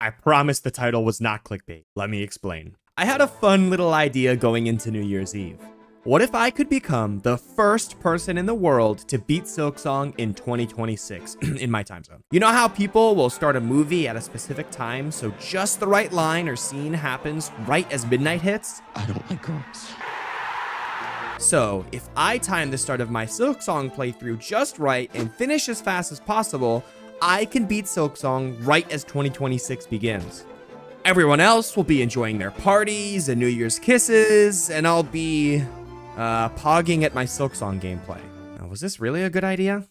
I promise the title was not clickbait. Let me explain. I had a fun little idea going into New Year's Eve. What if I could become the first person in the world to beat Silksong in 2026 in my time zone? You know how people will start a movie at a specific time, so just the right line or scene happens right as midnight hits? I don't like girls. So, if I time the start of my Silksong playthrough just right and finish as fast as possible, I can beat Silksong right as 2026 begins. Everyone else will be enjoying their parties and New Year's kisses, and I'll be pogging at my Silksong gameplay. Now, was this really a good idea?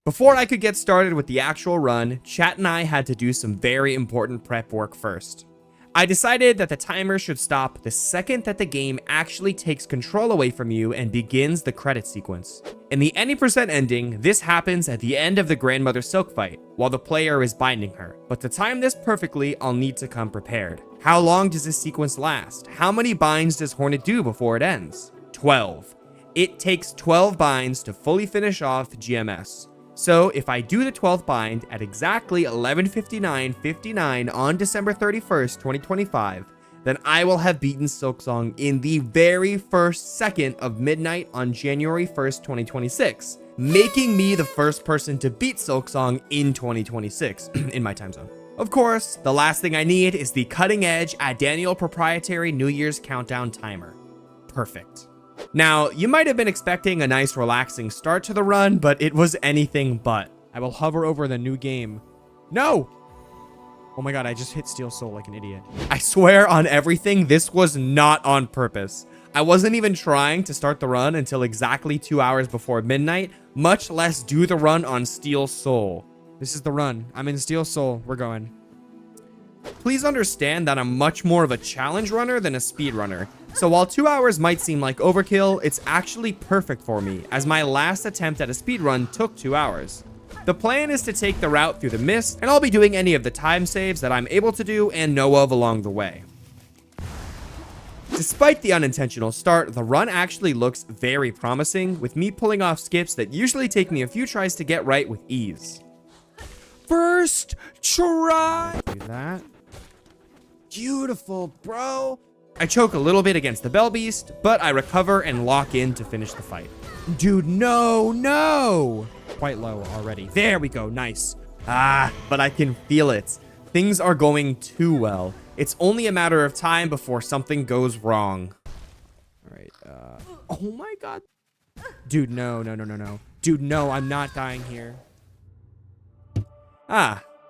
Before I could get started with the actual run, chat and I had to do some very important prep work first. I decided that the timer should stop the second that the game actually takes control away from you and begins the credit sequence. In the any percent ending, this happens at the end of the Grandmother Silk fight, while the player is binding her. But to time this perfectly, I'll need to come prepared. How long does this sequence last? How many binds does Hornet do before it ends? 12. It takes 12 binds to fully finish off GMS. So if I do the 12th bind at exactly 11:59:59 on December 31st, 2025, then I will have beaten Silksong in the very first second of midnight on January 1st, 2026, making me the first person to beat Silksong in 2026 in my time zone. Of course, the last thing I need is the cutting edge ₜᵢ proprietary New Year's countdown timer. Perfect. Now, you might have been expecting a nice relaxing start to the run, but it was anything but. I will hover over the new game. No! Oh my god, I just hit Steel Soul like an idiot. I swear on everything, this was not on purpose. I wasn't even trying to start the run until exactly 2 hours before midnight, much less do the run on Steel Soul. This is the run. I'm in Steel Soul. We're going. Please understand that I'm much more of a challenge runner than a speed runner. So while 2 hours might seem like overkill, it's actually perfect for me, as my last attempt at a speed run took 2 hours. The plan is to take the route through the mist, and I'll be doing any of the time saves that I'm able to do and know of along the way. Despite the unintentional start, the run actually looks very promising, with me pulling off skips that usually take me a few tries to get right with ease. First try! Do that. Beautiful, bro. I choke a little bit against the Bell Beast, but I recover and lock in to finish the fight. Dude, no! Quite low already. There we go, nice. But I can feel it. Things are going too well. It's only a matter of time before something goes wrong. All right, oh my god. Dude, no. Dude, no, I'm not dying here.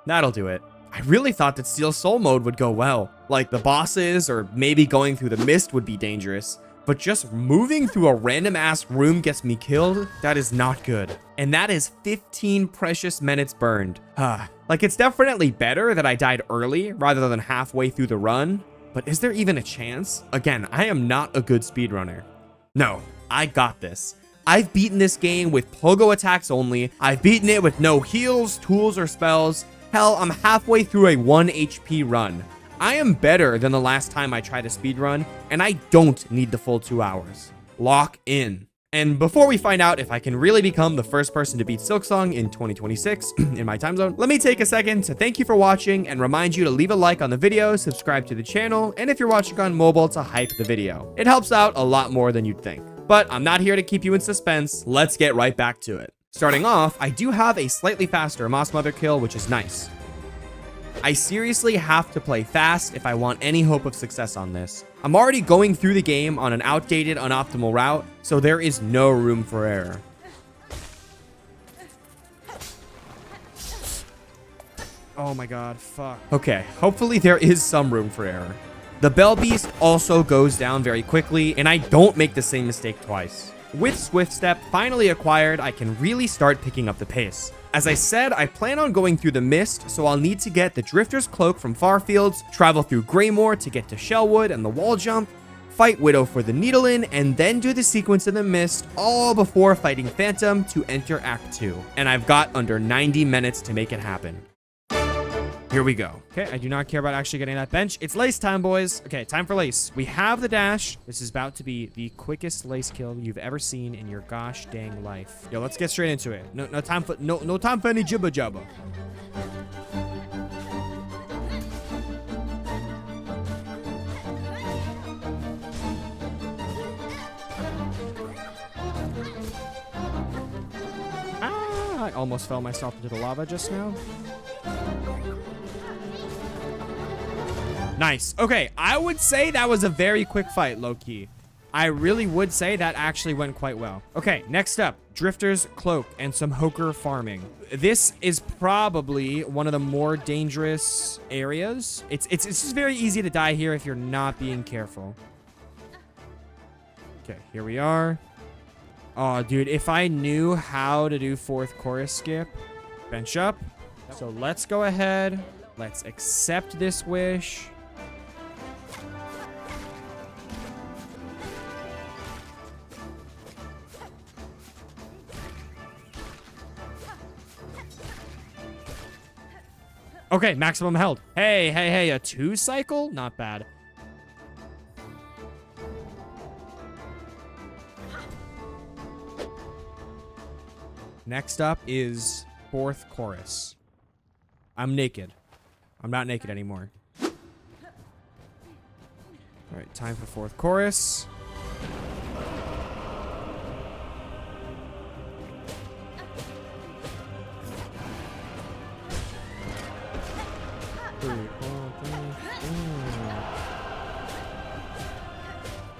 That'll do it. I really thought that Steel Soul mode would go well. Like the bosses or maybe going through the mist would be dangerous. But just moving through a random ass room gets me killed? That is not good. And that is 15 precious minutes burned. Like it's definitely better that I died early rather than halfway through the run. But is there even a chance? Again, I am not a good speedrunner. No, I got this. I've beaten this game with pogo attacks only. I've beaten it with no heals, tools, or spells. Hell, I'm halfway through a 1 HP run. I am better than the last time I tried a speedrun, and I don't need the full 2 hours. Lock in. And before we find out if I can really become the first person to beat Silksong in 2026 in my time zone, let me take a second to thank you for watching and remind you to leave a like on the video, subscribe to the channel, and if you're watching on mobile, to hype the video. It helps out a lot more than you'd think. But I'm not here to keep you in suspense. Let's get right back to it. Starting off, I do have a slightly faster Moss Mother kill, which is nice. I seriously have to play fast if I want any hope of success on this. I'm already going through the game on an outdated, unoptimal route, so there is no room for error. Oh my god, fuck. Okay, hopefully there is some room for error. The Bell Beast also goes down very quickly, and I don't make the same mistake twice. With Swift Step finally acquired, I can really start picking up the pace. As I said, I plan on going through the mist, so I'll need to get the Drifter's Cloak from Farfields, travel through Greymoor to get to Shellwood and the wall jump, fight Widow for the Needle-In, and then do the sequence in the mist, all before fighting Phantom to enter Act 2. And I've got under 90 minutes to make it happen. Here we go. Okay, I do not care about actually getting that bench. It's Lace time, boys. Okay, time for Lace. We have the dash. This is about to be the quickest Lace kill you've ever seen in your gosh dang life. Yo, let's get straight into it. No time for any jibba jabba. I almost fell myself into the lava just now. Nice. Okay, I would say that was a very quick fight, low-key. I really would say that actually went quite well. Okay, next up, Drifter's Cloak and some Hoker farming. This is probably one of the more dangerous areas. It's just very easy to die here if you're not being careful. Okay, here we are. Oh, dude, if I knew how to do 4th chorus skip, bench up. So let's go ahead. Let's accept this wish. Okay, maximum health. Hey, a 2 cycle? Not bad. Next up is 4th chorus. I'm naked. I'm not naked anymore. All right, time for 4th chorus.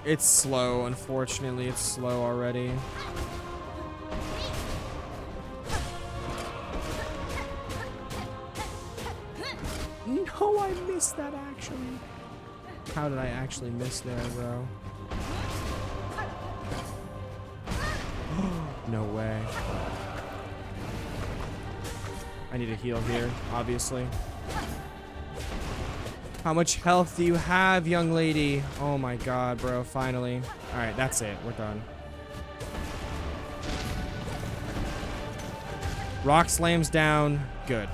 It's slow, unfortunately. It's slow already. No, I missed that actually. How did I actually miss there, bro? No way. I need a heal here, obviously. How much health do you have, young lady? Oh my god, bro, finally. All right, that's it. We're done. Rock slams down. Good.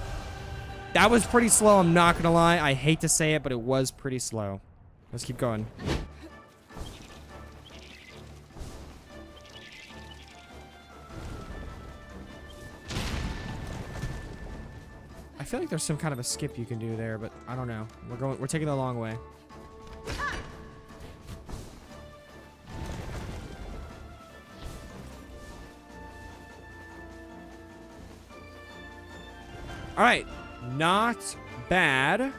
That was pretty slow, I'm not gonna lie. I hate to say it, but it was pretty slow. Let's keep going. I feel like there's some kind of a skip you can do there, but I don't know. We're taking the long way. All right, not bad.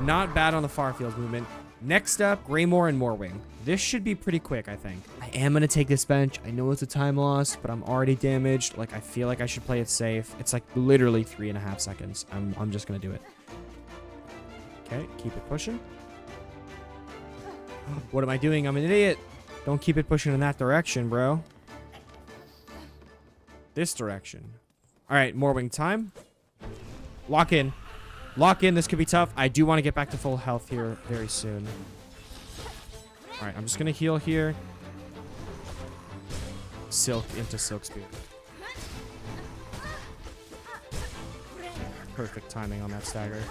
Not bad on the far field movement. Next up, Greymore and Morwing. This should be pretty quick, I think. I am going to take this bench. I know it's a time loss, but I'm already damaged. Like, I feel like I should play it safe. It's like literally 3.5 seconds. I'm just going to do it. Okay, keep it pushing. What am I doing? I'm an idiot. Don't keep it pushing in that direction, bro. This direction. All right, Morwing time. Lock in. Lock in. This could be tough. I do want to get back to full health here very soon. All right, I'm just going to heal here. Silk into Silk Spear. Perfect timing on that stagger.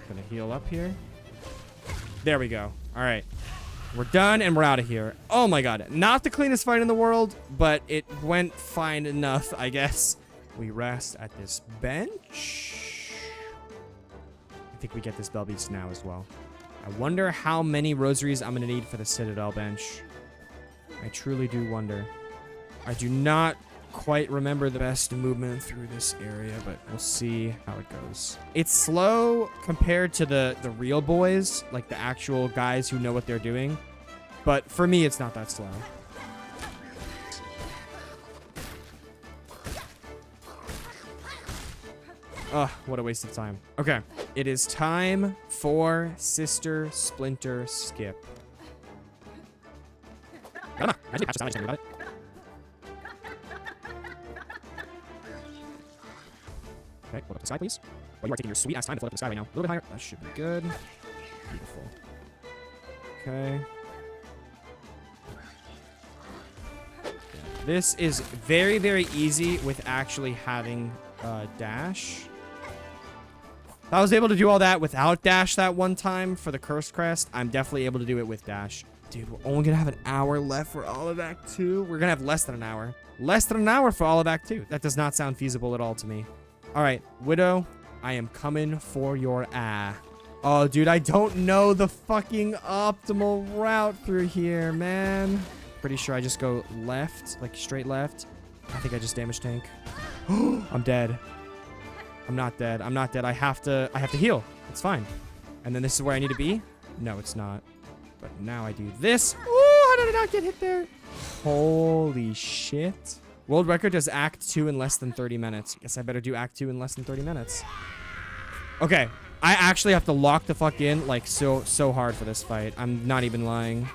Gonna heal up here. There we go. All right. We're done and we're out of here. Oh my god. Not the cleanest fight in the world, but it went fine enough, I guess. We rest at this bench. I think we get this Bell Beast now as well. I wonder how many rosaries I'm going to need for the Citadel bench. I truly do wonder. I do not quite remember the best movement through this area, but we'll see how it goes. It's slow compared to the real boys, like the actual guys who know what they're doing. But for me, it's not that slow. Ugh, what a waste of time. Okay, it is time for Sister Splinter Skip. Okay, hold up the sky, please. Well, you are taking your sweet ass time to float up the sky right now. A little bit higher. That should be good. Beautiful. Okay. This is very, very easy with actually having dash. If I was able to do all that without dash that one time for the Cursed Crest, I'm definitely able to do it with dash. Dude, we're only gonna have an hour left for all of Act 2. We're gonna have less than an hour. Less than an hour for all of Act 2. That does not sound feasible at all to me. All right, Widow, I am coming for your ass. Oh, dude, I don't know the fucking optimal route through here, man. Pretty sure I just go left, like straight left. I think I just damage tank. I'm dead. I'm not dead. I'm not dead. I have to heal. It's fine. And then this is where I need to be? No, it's not. But now I do this. Oh, how did I not get hit there? Holy shit. World record does Act 2 in less than 30 minutes. Guess I better do Act 2 in less than 30 minutes. Okay. I actually have to lock the fuck in like so hard for this fight. I'm not even lying.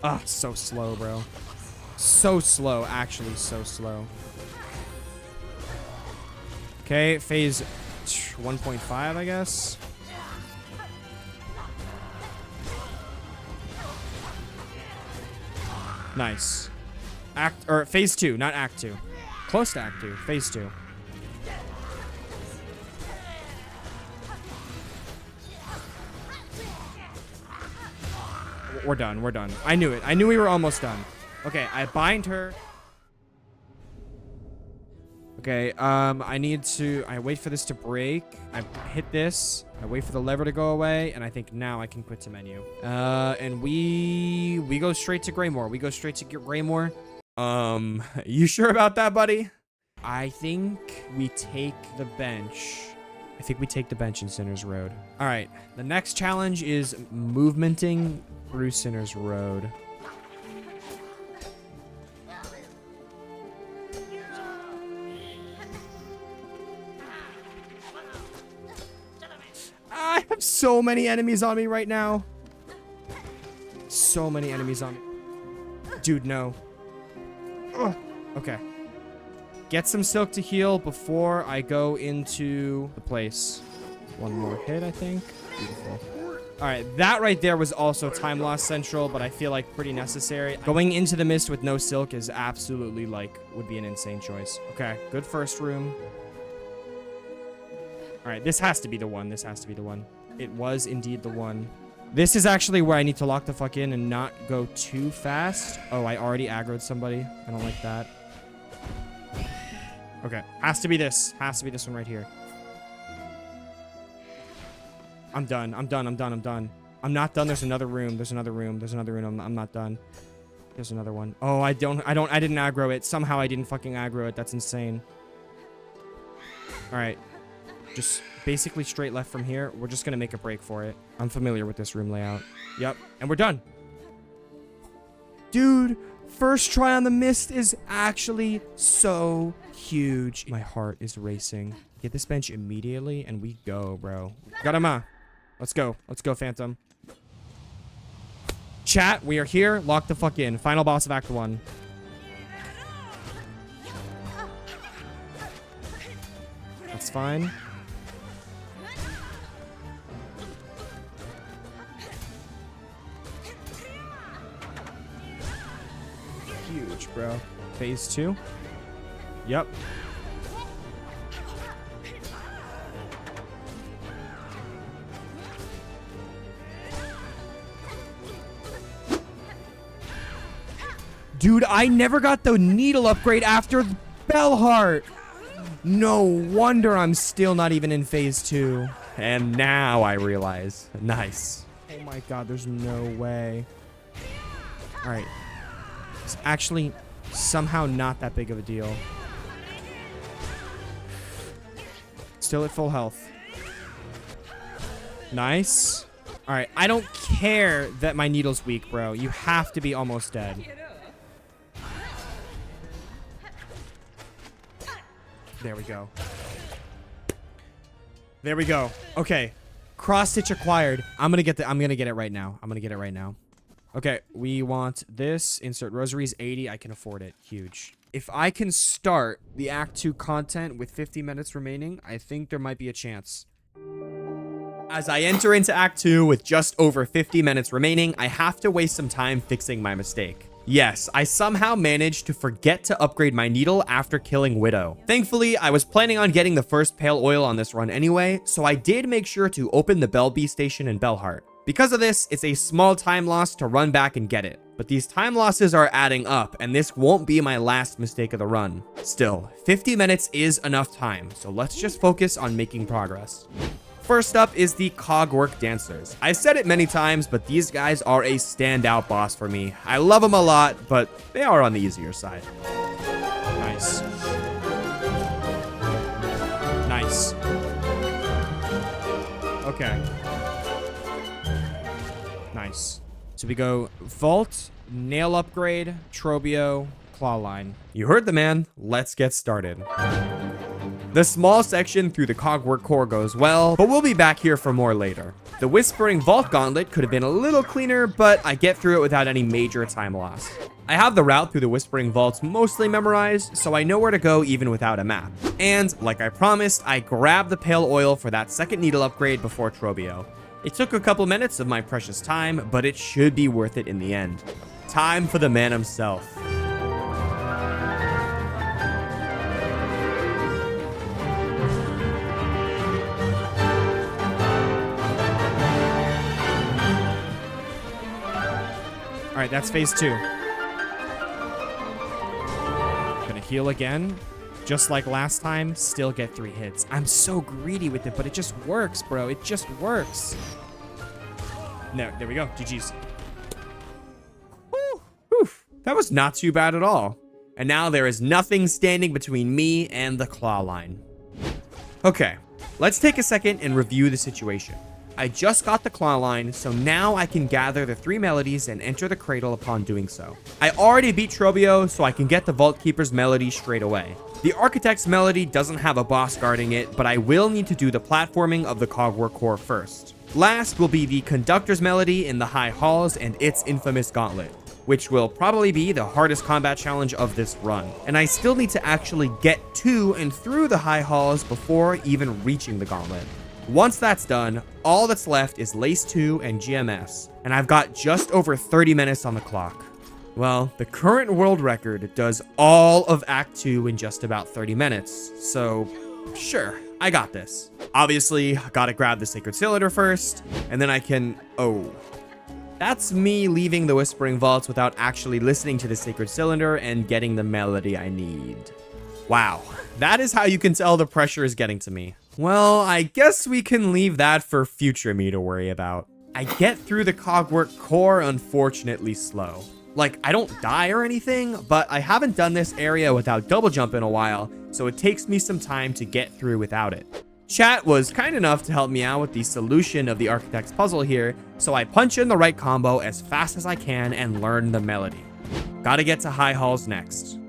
Ah, so slow, bro. So slow, actually so slow. Okay, phase 1.5, I guess. Nice. Phase 2, not Act 2. Close to Act 2, phase 2. We're done. We're done. I knew it. I knew we were almost done. Okay, I bind her. Okay, I wait for this to break. I hit this. I wait for the lever to go away, and I think now I can quit to menu. And we go straight to Greymore. We go straight to Greymore. You sure about that, buddy? I think we take the bench. I think we take the bench in Sinner's Road. All right, the next challenge is movementing through Sinner's Road. I have so many enemies on me right now. So many enemies on me. Dude, no. Ugh. Okay. Get some silk to heal before I go into the place. One more hit, I think. Beautiful. All right, that right there was also time loss central, but I feel like pretty necessary. Going into the mist with no silk is absolutely like, would be an insane choice. Okay, good first room. All right, this has to be the one. This has to be the one. It was indeed the one. This is actually where I need to lock the fuck in and not go too fast. Oh, I already aggroed somebody. I don't like that. Okay, has to be this. Has to be this one right here. I'm done. I'm done. I'm done. I'm done. I'm not done. There's another room. There's another room. There's another room. I'm not done. There's another one. Oh, I didn't aggro it. Somehow I didn't fucking aggro it. That's insane. All right. Just basically straight left from here. We're just going to make a break for it. I'm familiar with this room layout. Yep. And we're done. Dude, first try on the mist is actually so huge. My heart is racing. Get this bench immediately and we go, bro. Garama. Let's go. Let's go, Phantom. Chat, we are here. Lock the fuck in. Final boss of Act 1. That's fine. Huge, bro. Phase 2. Yep. Dude, I never got the needle upgrade after Bellheart. No wonder I'm still not even in phase 2. And now I realize. Nice. Oh my god, there's no way. Alright. It's actually somehow not that big of a deal. Still at full health. Nice. Alright, I don't care that my needle's weak, bro. You have to be almost dead. There we go. There we go. Okay. Cross stitch acquired. I'm gonna get it right now. I'm gonna get it right now. Okay, we want this. Insert rosaries 80. I can afford it. Huge. If I can start the Act 2 content with 50 minutes remaining, I think there might be a chance. As I enter into Act 2 with just over 50 minutes remaining, I have to waste some time fixing my mistake. Yes, I somehow managed to forget to upgrade my needle after killing Widow. Thankfully, I was planning on getting the first pale oil on this run anyway, so I did make sure to open the Bell Bee station in Bellheart. Because of this, it's a small time loss to run back and get it. But these time losses are adding up, and this won't be my last mistake of the run. Still, 50 minutes is enough time, so let's just focus on making progress. First up is the Cogwork Dancers. I've said it many times, but these guys are a standout boss for me. I love them a lot, but they are on the easier side. Nice. Nice. Okay. Nice. So we go Vault, Nail Upgrade, Trobio, Claw Line. You heard the man. Let's get started. The small section through the Cogwork core goes well, but we'll be back here for more later. The Whispering Vault Gauntlet could have been a little cleaner, but I get through it without any major time loss. I have the route through the Whispering Vaults mostly memorized, so I know where to go even without a map. And, like I promised, I grabbed the Pale Oil for that second needle upgrade before Trobio. It took a couple minutes of my precious time, but it should be worth it in the end. Time for the man himself. All right, that's phase 2. Gonna heal again. Just like last time, still get 3 hits. I'm so greedy with it, but it just works, bro. It just works. No, there we go. GG's. Whew. Whew. That was not too bad at all. And now there is nothing standing between me and the Claw Line. Okay, let's take a second and review the situation. I just got the Claw Line, so now I can gather the 3 melodies and enter the cradle upon doing so. I already beat Trobio, so I can get the Vault Keeper's melody straight away. The Architect's melody doesn't have a boss guarding it, but I will need to do the platforming of the Cogwork core first. Last will be the Conductor's melody in the High Halls and its infamous Gauntlet, which will probably be the hardest combat challenge of this run. And I still need to actually get to and through the High Halls before even reaching the Gauntlet. Once that's done, all that's left is Lace 2 and GMS, and I've got just over 30 minutes on the clock. Well, the current world record does all of Act 2 in just about 30 minutes, so sure, I got this. Obviously, I gotta grab the Sacred Cylinder first, and then I can... Oh. That's me leaving the Whispering Vaults without actually listening to the Sacred Cylinder and getting the melody I need. Wow, that is how you can tell the pressure is getting to me. Well, I guess we can leave that for future me to worry about. I get through the Cogwork core unfortunately slow. Like, I don't die or anything, but I haven't done this area without double jump in a while, so it takes me some time to get through without it. Chat was kind enough to help me out with the solution of the Architect's puzzle here, so I punch in the right combo as fast as I can and learn the melody. Gotta get to High Halls next.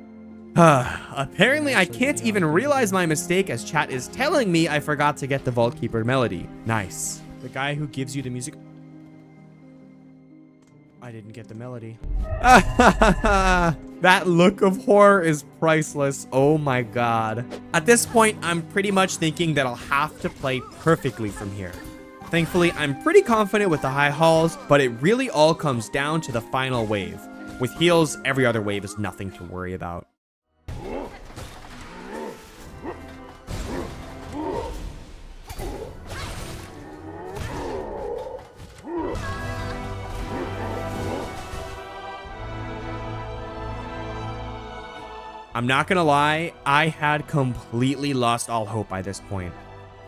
Apparently I can't even realize my mistake as chat is telling me I forgot to get the Vault Keeper melody. Nice. The guy who gives you the music... I didn't get the melody. That look of horror is priceless. Oh my god. At this point, I'm pretty much thinking that I'll have to play perfectly from here. Thankfully, I'm pretty confident with the High Halls, but it really all comes down to the final wave. With heals, every other wave is nothing to worry about. I'm not gonna lie, I had completely lost all hope by this point.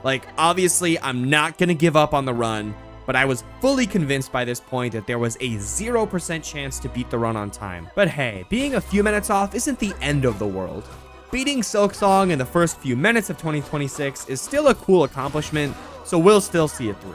Like, obviously, I'm not gonna give up on the run, but I was fully convinced by this point that there was a 0% chance to beat the run on time. But hey, being a few minutes off isn't the end of the world. Beating Silksong in the first few minutes of 2026 is still a cool accomplishment, so we'll still see it through.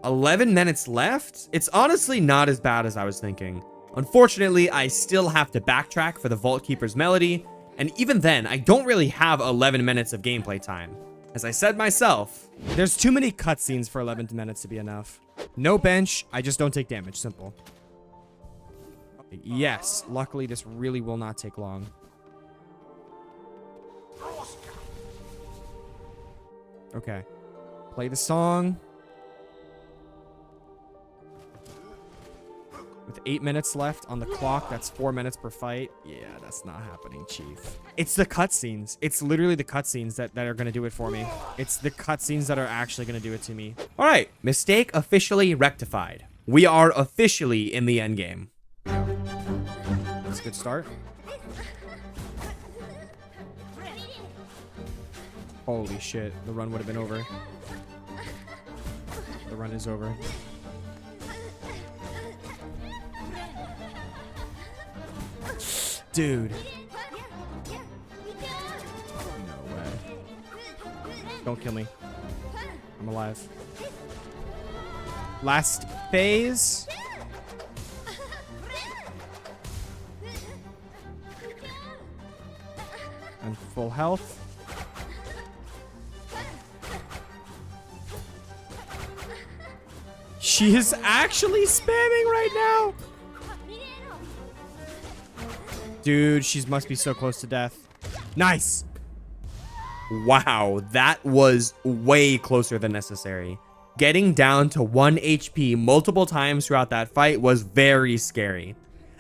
11 minutes left? It's honestly not as bad as I was thinking. Unfortunately, I still have to backtrack for the Vault Keeper's melody, and even then, I don't really have 11 minutes of gameplay time. As I said myself, there's too many cutscenes for 11 minutes to be enough. No bench, I just don't take damage, simple. Yes, luckily this really will not take long. Okay, play the song. With 8 minutes left on the clock, that's 4 minutes per fight. Yeah, that's not happening, Chief. It's the cutscenes. It's literally the cutscenes that are going to do it for me. It's the cutscenes that are actually going to do it to me. All right, mistake officially rectified. We are officially in the endgame. That's a good start. Holy shit. The run would have been over. The run is over. Dude. No way. Don't kill me. I'm alive. Last phase. And full health. She is actually spamming right now. Dude, she must be so close to death. Nice. Wow, that was way closer than necessary. Getting down to 1 HP multiple times throughout that fight was very scary.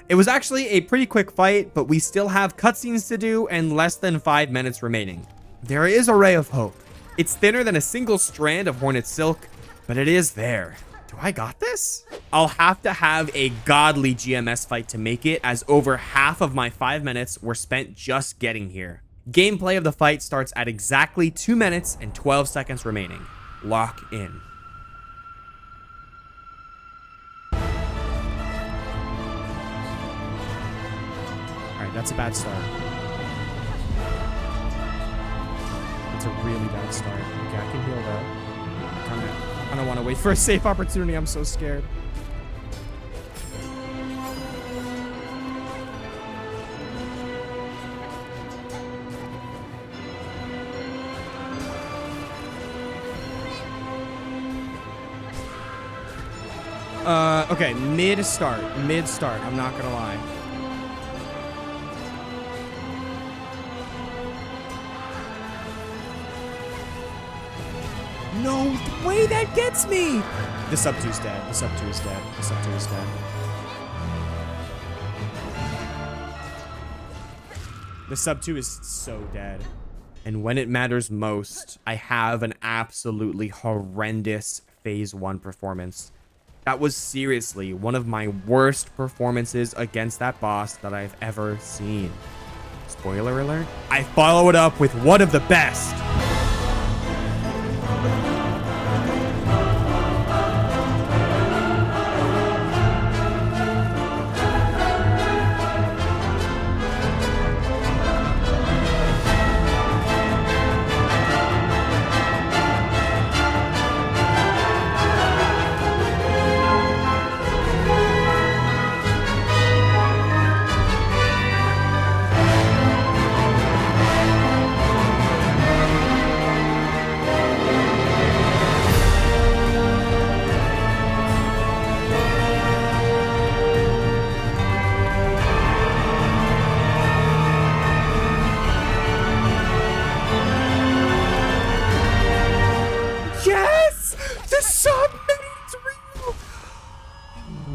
It was actually a pretty quick fight, but we still have cutscenes to do and less than 5 minutes remaining. There is a ray of hope. It's thinner than a single strand of Hornet silk, but it is there. Do I got this? I'll have to have a godly GMS fight to make it, as over half of my 5 minutes were spent just getting here. Gameplay of the fight starts at exactly 2 minutes and 12 seconds remaining. Lock in. Alright, that's a bad start. It's a really bad start. Okay, I can heal though. I don't want to wait for a safe opportunity. I'm so scared. Okay, mid-start, I'm not gonna lie. No, the way that gets me! The sub 2's dead, the sub 2 is dead, the sub 2 is dead. The sub 2 is so dead. And when it matters most, I have an absolutely horrendous phase 1 performance. That was seriously one of my worst performances against that boss that I've ever seen. Spoiler alert, I follow it up with one of the best.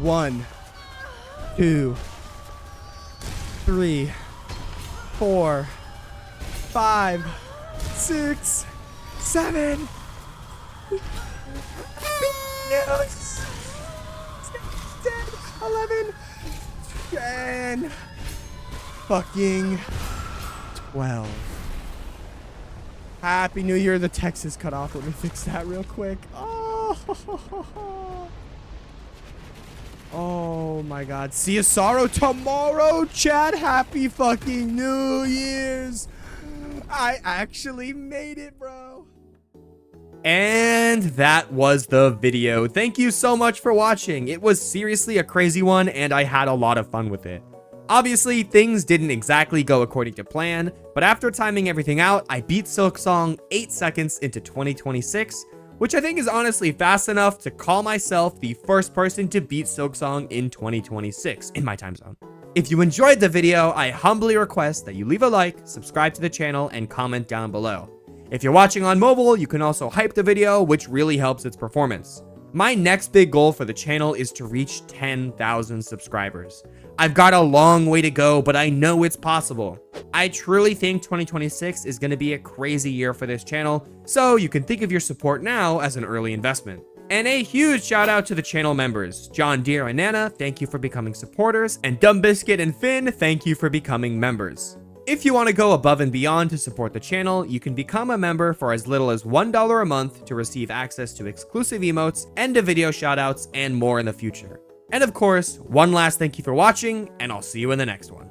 One, 2, 3, 4, 5, 6, 7. No, 10, 11, and fucking 12. Happy New Year. The text is cut off. Let me fix that real quick. Oh my god. See you sorrow tomorrow, Chad. Happy fucking New Year's. I actually made it, bro. And that was the video. Thank you so much for watching. It was seriously a crazy one, and I had a lot of fun with it. Obviously, things didn't exactly go according to plan, but after timing everything out, I beat Silksong 8 seconds into 2026, which I think is honestly fast enough to call myself the first person to beat Silksong in 2026 in my time zone. If you enjoyed the video, I humbly request that you leave a like, subscribe to the channel, and comment down below. If you're watching on mobile, you can also hype the video, which really helps its performance. My next big goal for the channel is to reach 10,000 subscribers. I've got a long way to go, but I know it's possible. I truly think 2026 is going to be a crazy year for this channel, so you can think of your support now as an early investment. And a huge shout out to the channel members. John Deere and Nana, thank you for becoming supporters. And Dumb Biscuit and Finn, thank you for becoming members. If you want to go above and beyond to support the channel, you can become a member for as little as $1 a month to receive access to exclusive emotes, end of video shoutouts, and more in the future. And of course, one last thank you for watching, and I'll see you in the next one.